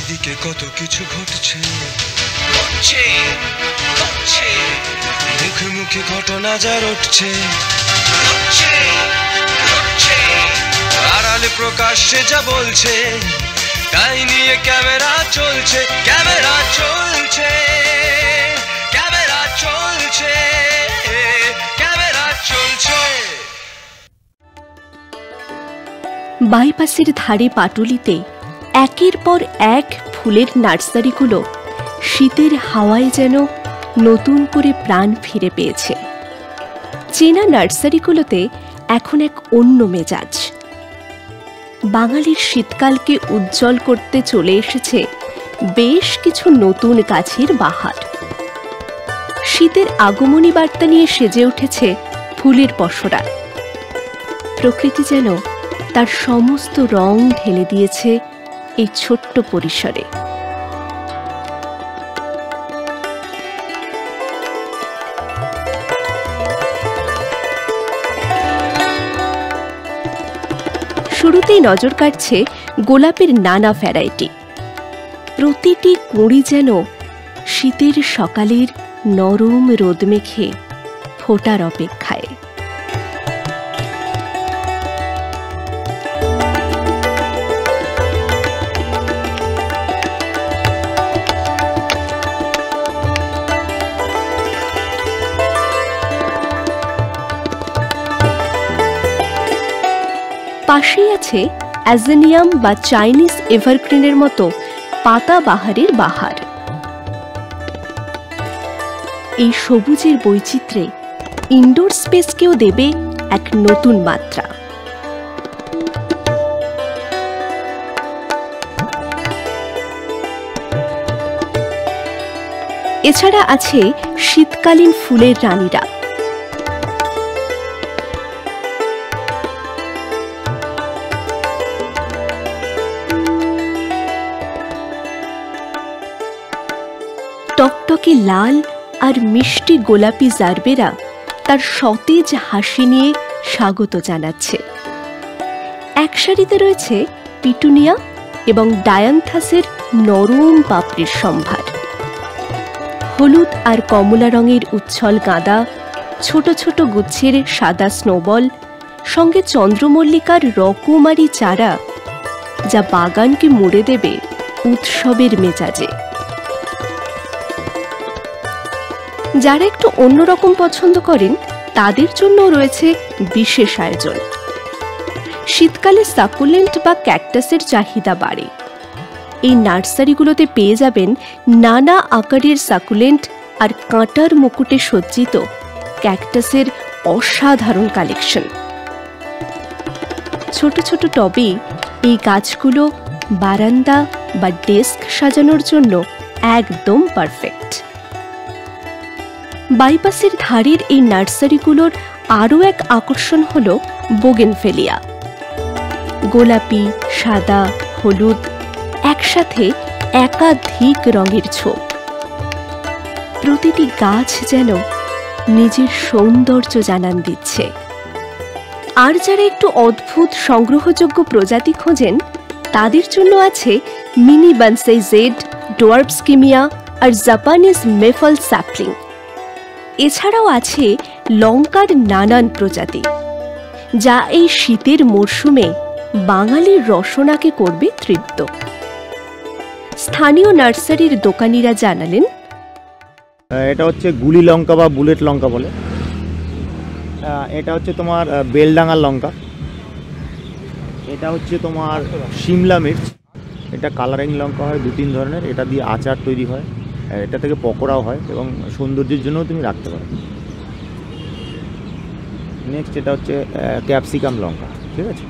চারিদিকে কত কিছু ঘটছে, মুখে মুখে ঘটনা যা রটছে, আড়ালে প্রকাশ্যে যা বলছে, তাই নিয়ে ক্যামেরা চলছে, ক্যামেরা চলছে, ক্যামেরা চলছে, ক্যামেরা চলছে। বাইপাসের ধারে পাটুলিতে একের পর এক ফুলের নার্সারিগুলো শীতের হাওয়ায় যেন নতুন করে প্রাণ ফিরে পেয়েছে। চেনা নার্সারিগুলোতে এখন এক অন্য মেজাজ। বাঙালির শীতকালকে উজ্জ্বল করতে চলে এসেছে বেশ কিছু নতুন গাছের বাহার। শীতের আগমনী বার্তা নিয়ে সেজে উঠেছে ফুলের পসরা। প্রকৃতি যেন তার সমস্ত রং ঢেলে দিয়েছে এই ছোট্ট পরিসরে। শুরুতেই নজর কাটছে গোলাপের নানা ভ্যারাইটি। প্রতিটি কুঁড়ি যেন শীতের সকালের নরম রোদ মেখে ফোটার অপেক্ষায়। পাশেই আছে অ্যাজেনিয়াম বা চাইনিজ এভারগ্রিনের মতো পাতা বাহারের বাহার। এই সবুজের বৈচিত্র্যে ইনডোর স্পেসকেও দেবে এক নতুন মাত্রা। এছাড়া আছে শীতকালীন ফুলের রানীরা। টকটকে লাল আর মিষ্টি গোলাপি জারবেরা তার সতেজ হাসি নিয়ে স্বাগত জানাচ্ছে। এক সারিতে রয়েছে পিটুনিয়া এবং ডায়ান্থাসের নরম পাপড়ির সম্ভার। হলুদ আর কমলা রঙের উচ্ছল গাঁদা, ছোট ছোট গুচ্ছের সাদা স্নোবল, সঙ্গে চন্দ্রমল্লিকার রকমারি চারা, যা বাগানকে মুড়ে দেবে উৎসবের মেজাজে। যারা একটু অন্যরকম পছন্দ করেন তাদের জন্য রয়েছে বিশেষ আয়োজন। শীতকালে সাকুলেন্ট বা ক্যাকটাসের চাহিদা বাড়ে। এই নার্সারিগুলোতে পেয়ে যাবেন নানা আকারের সাকুলেন্ট আর কাঁটার মুকুটে সজ্জিত ক্যাকটাসের অসাধারণ কালেকশন। ছোট ছোট টবে এই গাছগুলো বারান্দা বা ডেস্ক সাজানোর জন্য একদম পারফেক্ট। বাইপাসের ধারের এই নার্সারিগুলোর আরও এক আকর্ষণ হল বোগেনভেলিয়া। গোলাপি, সাদা, হলুদ একসাথে একাধিক রঙের ছোপ। প্রতিটি গাছ যেন নিজের সৌন্দর্য জানান দিচ্ছে। আর যারা একটু অদ্ভুত সংগ্রহযোগ্য প্রজাতি খোঁজেন তাদের জন্য আছে মিনি বানসাই জেড, ডোয়ার্ফ স্কিমিয়া আর জাপানিজ মেফল স্যাপলিং। এছাড়াও আছে লঙ্কার নানান প্রজাতি, যা এই শীতের মরশুমে বাঙালির রসনাকে করবে তৃপ্ত। স্থানীয় নার্সারির দোকানিরা জানালেন, এটা হচ্ছে গুলি লঙ্কা বা বুলেট লঙ্কা বলে। এটা হচ্ছে তোমার বেলডাঙ্গার লঙ্কা। এটা হচ্ছে তোমার শিমলা মির্চ। এটা কালারিং লঙ্কা হয় 2-3 ধরনের। এটা দিয়ে আচার তৈরি হয়, এটা থেকে পকোড়াও হয় এবং সৌন্দর্যের জন্যও তুমি রাখতে পারো। নেক্সট এটা হচ্ছে ক্যাপসিকাম লঙ্কা, ঠিক আছে।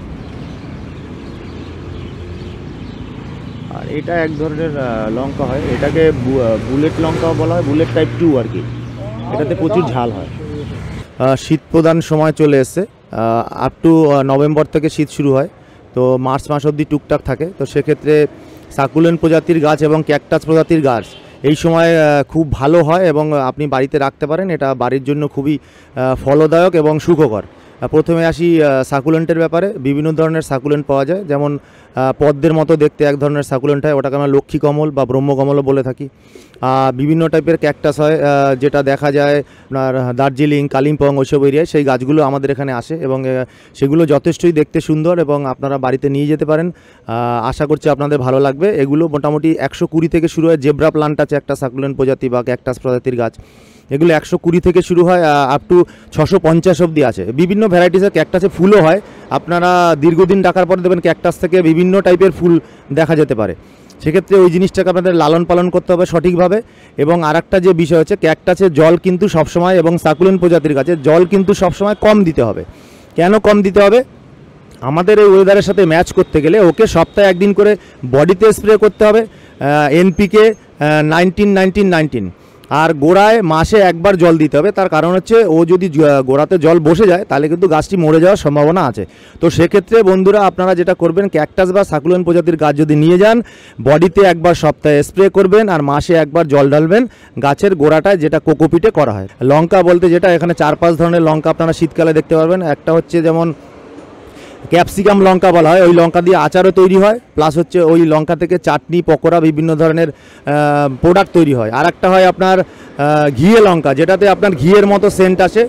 আর এটা এক ধরনের লঙ্কা হয়, এটাকে বুলেট লঙ্কাও বলা হয়, বুলেট টাইপ 2 আর কি। এটাতে প্রচুর ঝাল হয়। শীত প্রধান সময় চলে এসছে। আপ টু নভেম্বর থেকে শীত শুরু হয়, তো মার্চ মাস অবধি টুকটাক থাকে। তো সেক্ষেত্রে সাকুলেন্ট প্রজাতির গাছ এবং ক্যাকটাস প্রজাতির গাছ এই সময় খুব ভালো হয় এবং আপনি বাড়িতে রাখতে পারেন। এটা বাড়ির জন্য খুবই ফলদায়ক এবং সুখকর। প্রথমে আসি সাকুলেন্টের ব্যাপারে। বিভিন্ন ধরনের সাকুলেন্ট পাওয়া যায়, যেমন পদ্মের মতো দেখতে এক ধরনের সাকুলেন্ট হয়, ওটাকে আমরা লক্ষ্মী কমল বা ব্রহ্মকমলও বলে থাকি। বিভিন্ন টাইপের ক্যাকটাস হয়, যেটা দেখা যায় আপনার দার্জিলিং, কালিম্পং ওইসব এরিয়ায়, সেই গাছগুলো আমাদের এখানে আসে এবং সেগুলো যথেষ্টই দেখতে সুন্দর এবং আপনারা বাড়িতে নিয়ে যেতে পারেন। আশা করছি আপনাদের ভালো লাগবে। এগুলো মোটামুটি 120 থেকে শুরু হয়। জেব্রা প্লান্ট আছে একটা সাকুলেন্ট প্রজাতি বা ক্যাকটাস প্রজাতির গাছ, এগুলো 120 থেকে শুরু হয় আপ টু 650 অবধি আছে। বিভিন্ন ভ্যারাইটিসের ক্যাকটাসে ফুলও হয়, আপনারা দীর্ঘদিন রাখার পরে দেবেন ক্যাকটাস থেকে বিভিন্ন টাইপের ফুল দেখা যেতে পারে। সেক্ষেত্রে ওই জিনিসটাকে আপনাদের লালন পালন করতে হবে সঠিকভাবে। এবং আরেকটা যে বিষয় হচ্ছে, ক্যাকটাসের জল কিন্তু সবসময় এবং সাকুলেন্ট প্রজাতির গাছে জল কিন্তু সবসময় কম দিতে হবে। কেন কম দিতে হবে? আমাদের এই ওয়েদারের সাথে ম্যাচ করতে গেলে ওকে সপ্তাহে একদিন করে বডিতে স্প্রে করতে হবে এনপিকে 19-19-19, আর গোড়ায় মাসে একবার জল দিতে হবে। তার কারণ হচ্ছে ও যদি গোড়াতে জল বসে যায় তাহলে কিন্তু গাছটি মরে যাওয়ার সম্ভাবনা আছে। তো সেক্ষেত্রে বন্ধুরা আপনারা যেটা করবেন, ক্যাকটাস বা সাকুলেন্ট প্রজাতির গাছ যদি নিয়ে যান, বডিতে একবার সপ্তাহে স্প্রে করবেন আর মাসে একবার জল ঢালবেন গাছের গোড়াটায়, যেটা কোকোপিটে করা হয়। লঙ্কা বলতে যেটা, এখানে 4-5 ধরনের লঙ্কা আপনারা শীতকালে দেখতে পারবেন। একটা হচ্ছে যেমন ক্যাপসিকাম লঙ্কা বলা হয়, ওই লঙ্কা দিয়ে আচারও তৈরি হয়, প্লাস হচ্ছে ওই লঙ্কা থেকে চাটনি, পকোড়া, বিভিন্ন ধরনের প্রোডাক্ট তৈরি হয়। আর একটা হয় আপনার ঘিয়ে লঙ্কা, যেটাতে আপনার ঘিয়ের মতো সেন্ট আসে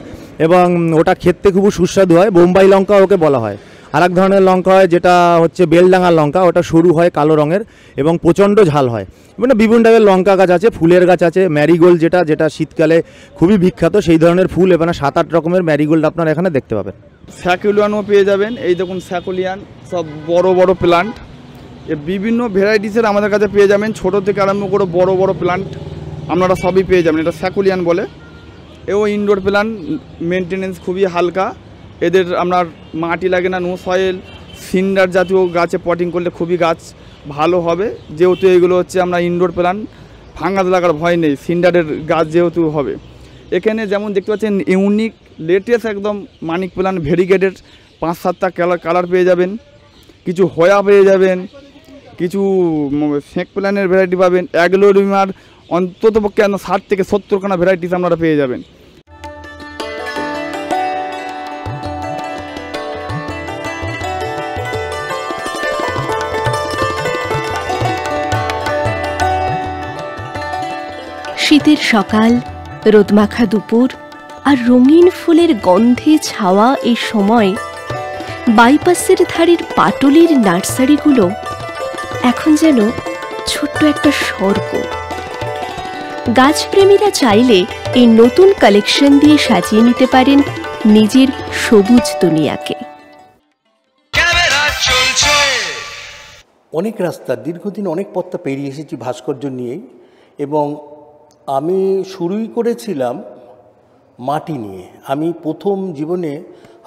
এবং ওটা খেতে খুব সুস্বাদু হয়, বোম্বাই লঙ্কা ওকে বলা হয়। আর এক ধরনের লঙ্কা হয় যেটা হচ্ছে বেলডাঙ্গার লঙ্কা, ওটা সরু হয়, কালো রঙের এবং প্রচণ্ড ঝাল হয়। মানে বিভিন্ন টাইপের লঙ্কা গাছ আছে, ফুলের গাছ আছে। ম্যারিগোল্ড যেটা শীতকালে খুবই বিখ্যাত, সেই ধরনের ফুল এখানে 7-8 রকমের ম্যারিগোল্ড আপনারা এখানে দেখতে পাবেন। স্যাকুলিয়ানও পেয়ে যাবেন। এই দেখুন স্যাকুলিয়ান, সব বড় বড় প্লান্ট, বিভিন্ন ভ্যারাইটিসের আমাদের কাছে পেয়ে যাবেন। ছোট থেকে আরম্ভ করে বড় বড় প্লান্ট আপনারা সবই পেয়ে যাবেন। এটা স্যাকুলিয়ান বলে। এও ইনডোর প্লান্ট, মেনটেনেন্স খুবই হালকা। এদের আপনার মাটি লাগে না, নো সয়েল, সিন্ডার জাতীয় গাছে পটিং করলে খুবই গাছ ভালো হবে। যেহেতু এগুলো হচ্ছে আমরা ইনডোর প্লান্ট, ফাঙ্গাস লাগার ভয় নেই, সিন্ডারের গাছ যেহেতু হবে। এখানে যেমন দেখতে পাচ্ছেন ইউনিক লেটেস্ট একদম মানিক প্লান্ট, ভেরিগেটেড 5-7টা কালার পেয়ে যাবেন। কিছু হয়া পেয়ে যাবেন, কিছু স্নেক প্ল্যানের ভ্যারাইটি পাবেন। অ্যাগ্লোরিমার অন্তত পক্ষে 60 থেকে 70 খানা ভ্যারাইটিস আপনারা পেয়ে যাবেন। শীতের সকাল, রোদমাখা দুপুর আর রঙিন ফুলের গন্ধে ছাওয়া এই সময় বাইপাসের ধারের পাটুলির নার্সারিগুলো এখন যেন ছোট্ট একটা স্বর্গ। গাছপ্রেমীরা চাইলে এই নতুন কালেকশন দিয়ে সাজিয়ে নিতে পারেন নিজের সবুজ দুনিয়াকে। ক্যামেরা চলছে। অনেক রাস্তা, দীর্ঘদিন অনেক পথটা পেরিয়ে এসেছি ভাস্কর্য নিয়েই, এবং আমি শুরুই করেছিলাম মাটি নিয়ে। আমি প্রথম জীবনে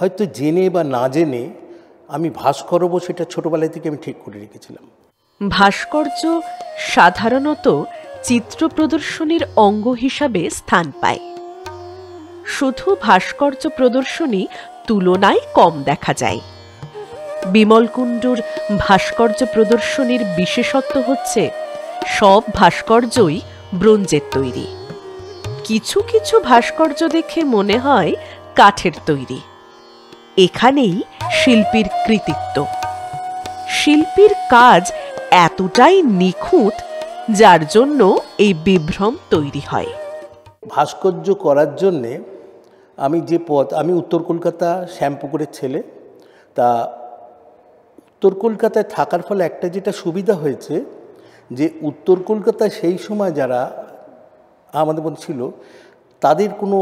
হয়তো জেনে বা না জেনে আমি ভাস করব, সেটা ছোটোবেলা থেকে আমি ঠিক করে রেখেছিলাম। ভাস্কর্য সাধারণত চিত্র প্রদর্শনীর অঙ্গ হিসাবে স্থান পায়। শুধু ভাস্কর্য প্রদর্শনী তুলনায় কম দেখা যায়। বিমল কুণ্ডুর ভাস্কর্য প্রদর্শনীর বিশেষত্ব হচ্ছে সব ভাস্কর্যই ব্রোঞ্জের তৈরি। কিছু কিছু ভাস্কর্য দেখে মনে হয় কাঠের তৈরি। এখানেই শিল্পীর কৃতিত্ব। শিল্পীর কাজ এতটাই নিখুঁত যার জন্য এই বিভ্রম তৈরি হয়। ভাস্কর্য করার জন্যে আমি উত্তর কলকাতা শ্যামপুকুরের ছেলে। তা উত্তর কলকাতায় থাকার ফলে একটা যেটা সুবিধা হয়েছে, যে উত্তর কলকাতায় সেই সময় যারা আমাদের মধ্যে ছিল, তাদের কোনো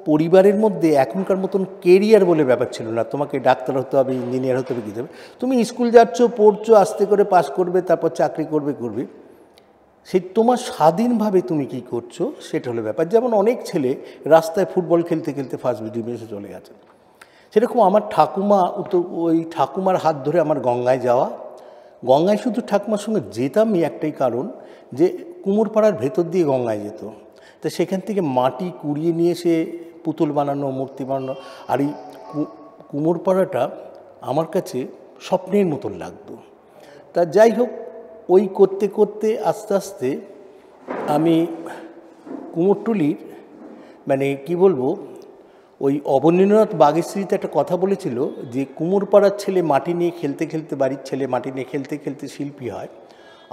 পরিবারের মধ্যে এখনকার মতন কেরিয়ার বলে ব্যাপার ছিল না। তোমাকে ডাক্তার হতে হবে, ইঞ্জিনিয়ার হতে হবে, কী হবে, তুমি স্কুল যাচ্ছ, পড়ছো, আস্তে করে পাস করবে, তারপর চাকরি করবে। সেই তোমার স্বাধীনভাবে তুমি কি করছো সেটা হলো ব্যাপার। যেমন অনেক ছেলে রাস্তায় ফুটবল খেলতে খেলতে ফার্স্ট ডিভিশনে চলে গেছে। সেরকম আমার ঠাকুমা, ওই ঠাকুমার হাত ধরে আমার গঙ্গায় যাওয়া। গঙ্গায় শুধু ঠাকুমার সঙ্গে যেতামই একটাই কারণ, যে কুমোরপাড়ার ভেতর দিয়ে গঙ্গায় যেত। তো সেখান থেকে মাটি কুড়িয়ে নিয়ে এসে পুতুল বানানো, মূর্তি বানানো। আর এই কুমোরপাড়াটা আমার কাছে স্বপ্নের মতন লাগতো। তা যাই হোক, ওই করতে করতে আস্তে আস্তে আমি কুমোরটুলির, মানে কি বলবো, ওই অবনীন্দ্রনাথ বাগেশ্রীতে একটা কথা বলেছিল যে কুমোরপাড়ার ছেলে মাটি নিয়ে খেলতে খেলতে, বাড়ির ছেলে মাটি নিয়ে খেলতে খেলতে শিল্পী হয়।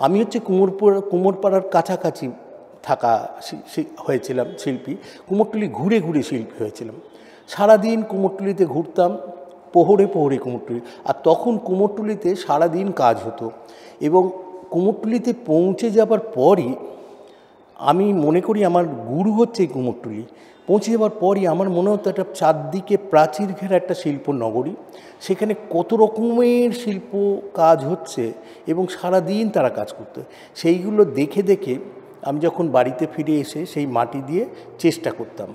আমি হচ্ছে কুমোরপাড়ার কাছাকাছি থাকা হয়েছিলাম শিল্পী, কুমোরটুলি ঘুরে ঘুরে শিল্পী হয়েছিলাম। সারাদিন কুমোরটুলিতে ঘুরতাম, প্রহরে প্রহরে কুমোরটুলি। আর তখন কুমোরটুলিতে সারাদিন কাজ হতো এবং কুমোরটুলিতে পৌঁছে যাবার পরই আমি মনে করি আমার গুরু হচ্ছে এই কুমোরটুলি। পৌঁছে যাবার পরই আমার মনে হতো একটা চারদিকে প্রাচীর ঘেরা একটা শিল্প নগরী, সেখানে কত রকমের শিল্প কাজ হচ্ছে এবং সারাদিন তারা কাজ করতো। সেইগুলো দেখে দেখে আমি যখন বাড়িতে ফিরে এসে সেই মাটি দিয়ে চেষ্টা করতাম।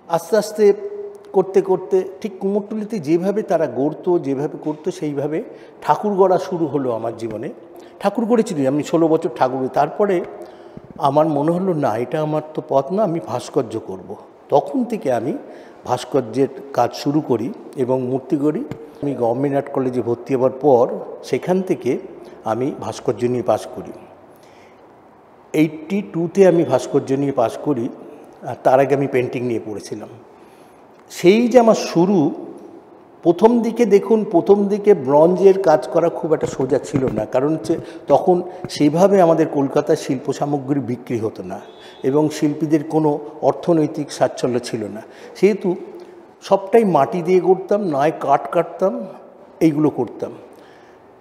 আস্তে আস্তে করতে করতে ঠিক কুমোরটুলিতে যেভাবে তারা গড়তো, যেভাবে করতো, সেইভাবে ঠাকুর গড়া শুরু হলো আমার জীবনে। ঠাকুর গড়েছিলি আমি 16 বছর ঠাকুর। তারপরে আমার মনে হলো না, এটা আমার তো পথ না, আমি ভাস্কর্য করব। তখন থেকে আমি ভাস্কর্যের কাজ শুরু করি এবং মূর্তি গড়ি। আমি গভর্নমেন্ট আর্ট কলেজে ভর্তি হওয়ার পর সেখান থেকে আমি ভাস্কর্য নিয়ে পাশ করি। 82-তে আমি ভাস্কর্য নিয়ে পাশ করি, আর তার আগে আমি পেন্টিং নিয়ে পড়েছিলাম। সেই যে আমার শুরু, প্রথম দিকে দেখুন, প্রথম দিকে ব্রঞ্জের কাজ করা খুব একটা সোজা ছিল না, কারণ হচ্ছে তখন সেইভাবে আমাদের কলকাতার শিল্প সামগ্রী বিক্রি হতো না এবং শিল্পীদের কোনো অর্থনৈতিক সাচ্ছল্য ছিল না। সেহেতু সবটাই মাটি দিয়ে করতাম, নয় কাঠ কাটতাম, এইগুলো করতাম।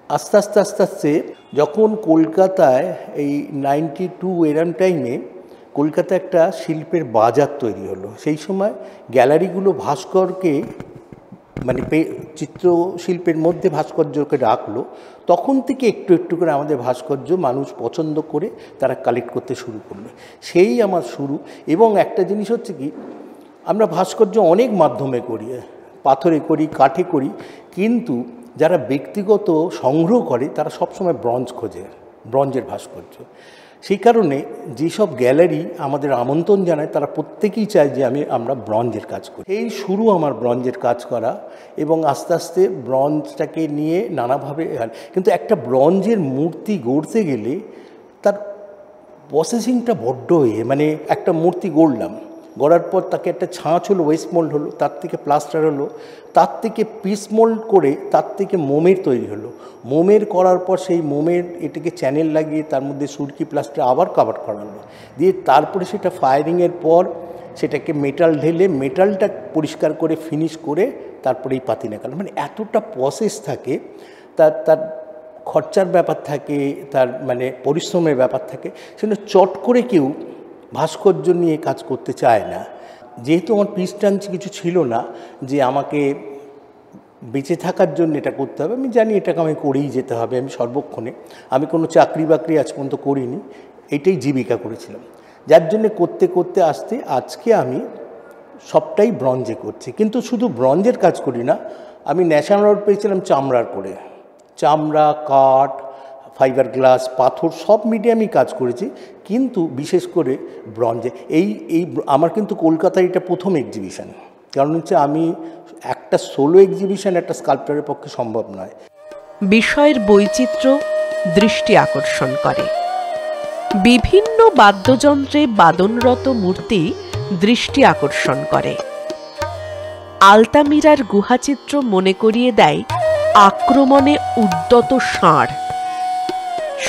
আস্তে আস্তে আস্তে আস্তে যখন কলকাতায় এই 92 এরম টাইমে কলকাতায় একটা শিল্পের বাজার তৈরি হলো, সেই সময় গ্যালারিগুলো ভাস্করকে মানে চিত্রশিল্পের মধ্যে ভাস্কর্যকে রাখলো। তখন থেকে একটু একটু করে আমাদের ভাস্কর্য মানুষ পছন্দ করে তারা কালেক্ট করতে শুরু করলো। সেই আমার শুরু। এবং একটা জিনিস হচ্ছে কি, আমরা ভাস্কর্য অনেক মাধ্যমে করি, পাথরে করি, কাঠে করি, কিন্তু যারা ব্যক্তিগত সংগ্রহ করে তারা সবসময় ব্রঞ্জ খোঁজে, ব্রঞ্জের ভাস্কর্য। সেই কারণে যেসব গ্যালারি আমাদের আমন্ত্রণ জানায় তারা প্রত্যেকেই চায় যে আমরা ব্রঞ্জের কাজ করি। এই শুরু আমার ব্রঞ্জের কাজ করা এবং আস্তে আস্তে ব্রঞ্জটাকে নিয়ে নানাভাবে। কিন্তু একটা ব্রঞ্জের মূর্তি গড়তে গেলে তার প্রসেসিংটা বড্ড মানে একটা মূর্তি গড়লাম, গড়ার পর তাকে একটা ছাঁচ হলো, ওয়েস্ট মোল্ড হলো, তার থেকে প্লাস্টার হলো, তার থেকে পিস মোল্ড করে তার থেকে মোমের তৈরি হলো। মোমের করার পর সেই মোমের এটাকে চ্যানেল লাগিয়ে তার মধ্যে সুরকি প্লাস্টার আবার কাভার করালো, দিয়ে তারপরে সেটা ফায়ারিংয়ের পর সেটাকে মেটাল ঢেলে মেটালটা পরিষ্কার করে ফিনিশ করে তারপরে এই পাতি নাকাল। মানে এতটা প্রসেস থাকে, তার খরচার ব্যাপার থাকে, তার মানে পরিশ্রমের ব্যাপার থাকে। সেটা চট করে কেউ ভাস্কর্য নিয়ে কাজ করতে চায় না। যেহেতু আমার পিস্টান কিছু ছিল না যে আমাকে বেঁচে থাকার জন্য এটা করতে হবে, আমি জানি এটাকে আমি করেই যেতে হবে। আমি সর্বক্ষণে, আমি কোনো চাকরি বাকরি আজ পর্যন্ত করিনি, এটাই জীবিকা করেছিলাম, যার জন্যে করতে করতে আসতে আজকে আমি সবটাই ব্রঞ্জে করছি। কিন্তু শুধু ব্রঞ্জের কাজ করি না, আমি ন্যাশনাল অ্যাওয়ার্ড পেয়েছিলাম চামড়ার করে, চামড়া, কাঠ, ফাইবার গ্লাস, পাথর সব মিডিয়ামই কাজ করেছি, কিন্তু বিশেষ করে ব্রঞ্জে। এই আমার কিন্তু কলকাতায় এটা প্রথম এক্সিবিশন, কারণ হচ্ছে আমি একটা সোলো এক্সিবিশন একটা স্কাল্পচারের পক্ষে সম্ভব নয়। বিষয়ের বৈচিত্র্য দৃষ্টি আকর্ষণ করে, বিভিন্ন বাদ্যযন্ত্রে বাদনরত মূর্তি দৃষ্টি আকর্ষণ করে। আলতামিরার গুহাচিত্র মনে করিয়ে দেয় আক্রমণে উদ্যত ষাঁড়।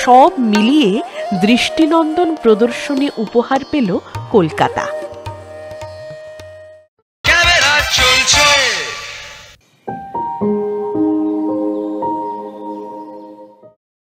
সব মিলিয়ে দৃষ্টিনন্দন প্রদর্শনী উপহার পেল কলকাতা।